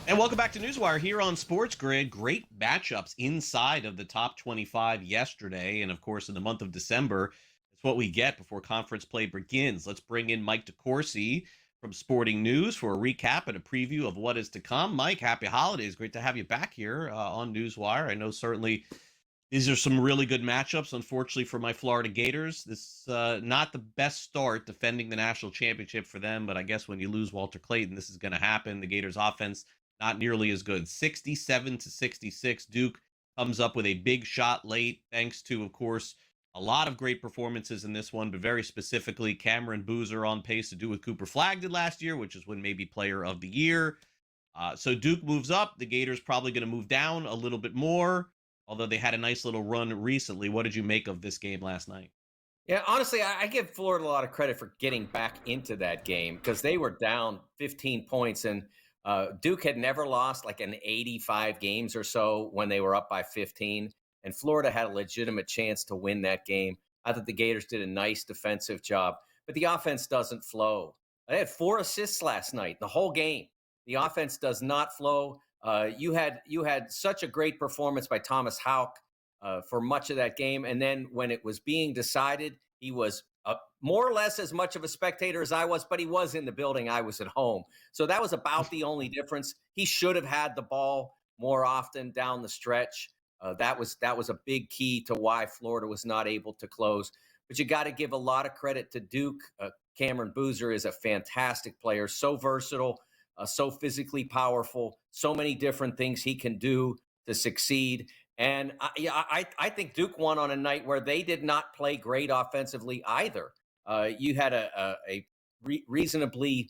And welcome back to NewsWire here on SportsGrid. Great matchups inside of the top 25 yesterday. And of course, in the month of December, it's what we get before conference play begins. Let's bring in Mike DeCourcy from Sporting News for a recap and a preview of what is to come. Mike, happy holidays. Great to have you back here on NewsWire. I know certainly these are some really good matchups. Unfortunately for my Florida Gators, this not the best start defending the national championship for them, but I guess when you lose Walter Clayton, this is going to happen. The Gators offense not nearly as good. 67-66. Duke comes up with a big shot late, thanks to, of course, a lot of great performances in this one, but very specifically, Cameron Boozer on pace to do what Cooper Flagg did last year, which is win maybe player of the year. So Duke moves up. The Gators probably going to move down a little bit more, although they had a nice little run recently. What did you make of this game last night? Yeah, honestly, I give Florida a lot of credit for getting back into that game because they were down 15 points, and Duke had never lost like an 85 games or so when they were up by 15, and Florida had a legitimate chance to win that game. I thought the Gators did a nice defensive job, but the offense doesn't flow. They had 4 assists last night, the whole game. The offense does not flow. You had such a great performance by Thomas Houck for much of that game. And then when it was being decided, he was more or less as much of a spectator as I was, but he was in the building. I was at home. So that was about the only difference. He should have had the ball more often down the stretch. That was a big key to why Florida was not able to close. But you got to give a lot of credit to Duke. Cameron Boozer is a fantastic player, so versatile, so physically powerful, so many different things he can do to succeed. And I think Duke won on a night where they did not play great offensively either. You had a reasonably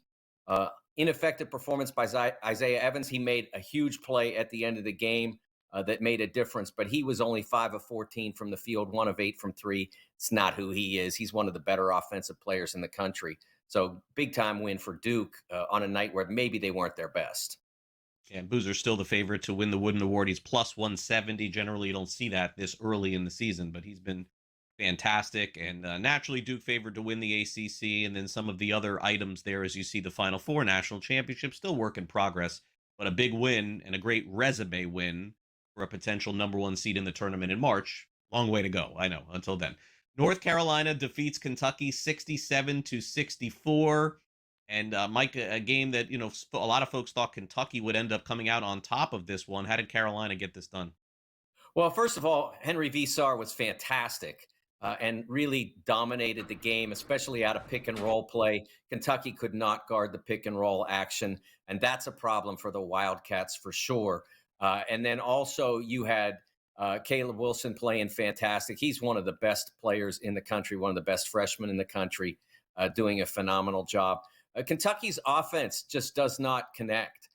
ineffective performance by Isaiah Evans. He made a huge play at the end of the game that made a difference, but he was only 5 of 14 from the field, 1 of 8 from 3. It's not who he is. He's one of the better offensive players in the country. So big time win for Duke on a night where maybe they weren't their best. And Boozer's still the favorite to win the Wooden Award. He's plus 170. Generally, you don't see that this early in the season, but he's been fantastic. And naturally, Duke favored to win the ACC. And then some of the other items there, as you see the Final Four national championship, still work in progress, but a big win and a great resume win for a potential number 1 seed in the tournament in March. Long way to go, I know, until then. North Carolina defeats Kentucky 67-64. And Mike, a game that, a lot of folks thought Kentucky would end up coming out on top of this one. How did Carolina get this done? Well, first of all, Henry Visar was fantastic and really dominated the game, especially out of pick and roll play. Kentucky could not guard the pick and roll action, and that's a problem for the Wildcats for sure. And then also you had Caleb Wilson playing fantastic. He's one of the best players in the country, one of the best freshmen in the country, doing a phenomenal job. Kentucky's offense just does not connect.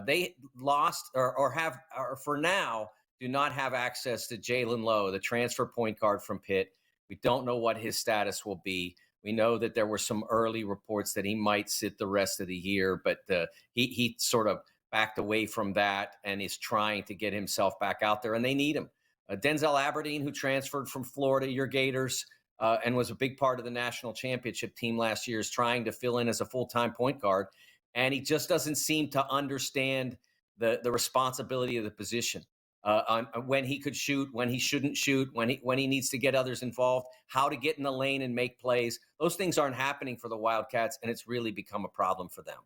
They lost or for now do not have access to Jalen Lowe, the transfer point guard from Pitt. We don't know what his status will be. We know that there were some early reports that he might sit the rest of the year, but he sort of backed away from that and is trying to get himself back out there, and they need him. Denzel Aberdeen, who transferred from Florida, your Gators, and was a big part of the national championship team last year, is trying to fill in as a full-time point guard, and he just doesn't seem to understand the responsibility of the position. On when he could shoot, when he shouldn't shoot, when he needs to get others involved, how to get in the lane and make plays. Those things aren't happening for the Wildcats, and it's really become a problem for them.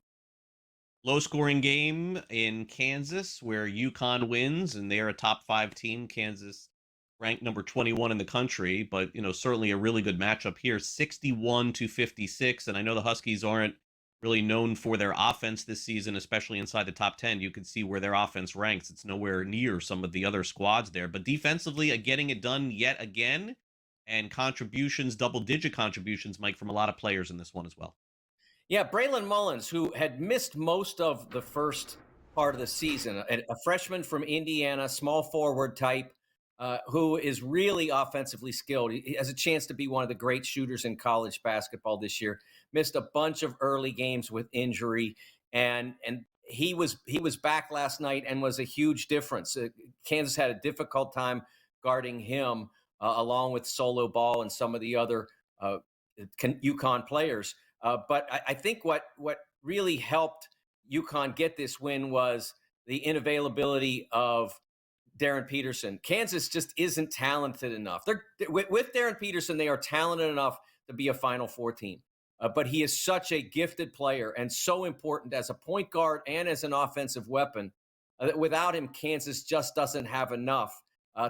Low-scoring game in Kansas where UConn wins, and they're a top 5 team. Kansas ranked number 21 in the country, but certainly a really good matchup here. 61-56, and I know the Huskies aren't really known for their offense this season, especially inside the top 10. You can see where their offense ranks. It's nowhere near some of the other squads there. But defensively, getting it done yet again, and contributions, double-digit contributions, Mike, from a lot of players in this one as well. Yeah, Braylon Mullins, who had missed most of the first part of the season, a freshman from Indiana, small forward type, who is really offensively skilled. He has a chance to be one of the great shooters in college basketball this year. Missed a bunch of early games with injury, and he was back last night and was a huge difference. Kansas had a difficult time guarding him, along with Solo Ball and some of the other UConn players. But I think what really helped UConn get this win was the inavailability of Darren Peterson. Kansas just isn't talented enough. With Darren Peterson, they are talented enough to be a Final Four team. But he is such a gifted player and so important as a point guard and as an offensive weapon. Without him, Kansas just doesn't have enough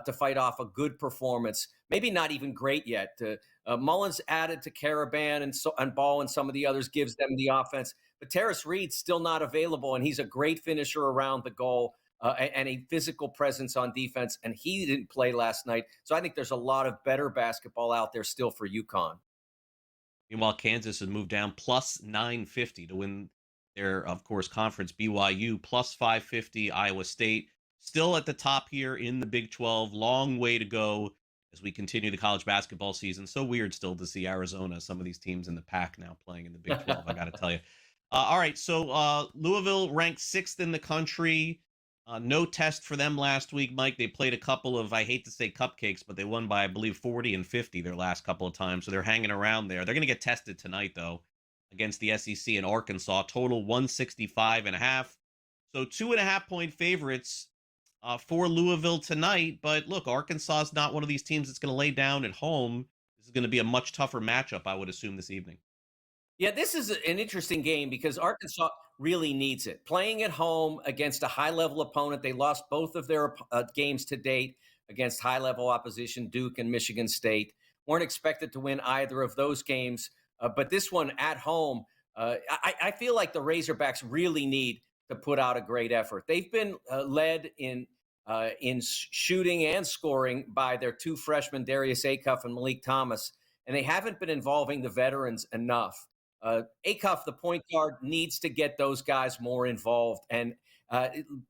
to fight off a good performance. Maybe not even great yet. Mullins added to Caravan and Ball and some of the others gives them the offense. But Terrace Reed's still not available, and he's a great finisher around the goal. And a physical presence on defense, and he didn't play last night. So I think there's a lot of better basketball out there still for UConn. Meanwhile, Kansas has moved down plus 950 to win their, of course, conference. BYU plus 550. Iowa State still at the top here in the Big 12. Long way to go as we continue the college basketball season. So weird still to see Arizona, some of these teams in the pack now playing in the Big 12, I got to tell you. All right, so Louisville ranked 6th in the country. No test for them last week, Mike. They played a couple of, I hate to say cupcakes, but they won by, I believe, 40 and 50 their last couple of times. So they're hanging around there. They're going to get tested tonight, though, against the SEC in Arkansas. Total 165.5. So 2.5-point favorites for Louisville tonight. But look, Arkansas is not one of these teams that's going to lay down at home. This is going to be a much tougher matchup, I would assume, this evening. Yeah, this is an interesting game because Arkansas really needs it. Playing at home against a high-level opponent, they lost both of their games to date against high-level opposition, Duke and Michigan State. Weren't expected to win either of those games, but this one at home, I feel like the Razorbacks really need to put out a great effort. They've been led in shooting and scoring by their two freshmen, Darius Acuff and Malik Thomas, and they haven't been involving the veterans enough. Acuff, the point guard, needs to get those guys more involved. And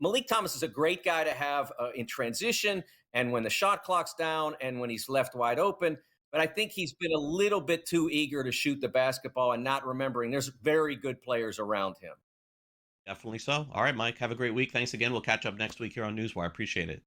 Malik Thomas is a great guy to have in transition and when the shot clock's down and when he's left wide open. But I think he's been a little bit too eager to shoot the basketball and not remembering there's very good players around him. Definitely so. All right, Mike, have a great week. Thanks again. We'll catch up next week here on NewsWire. Appreciate it.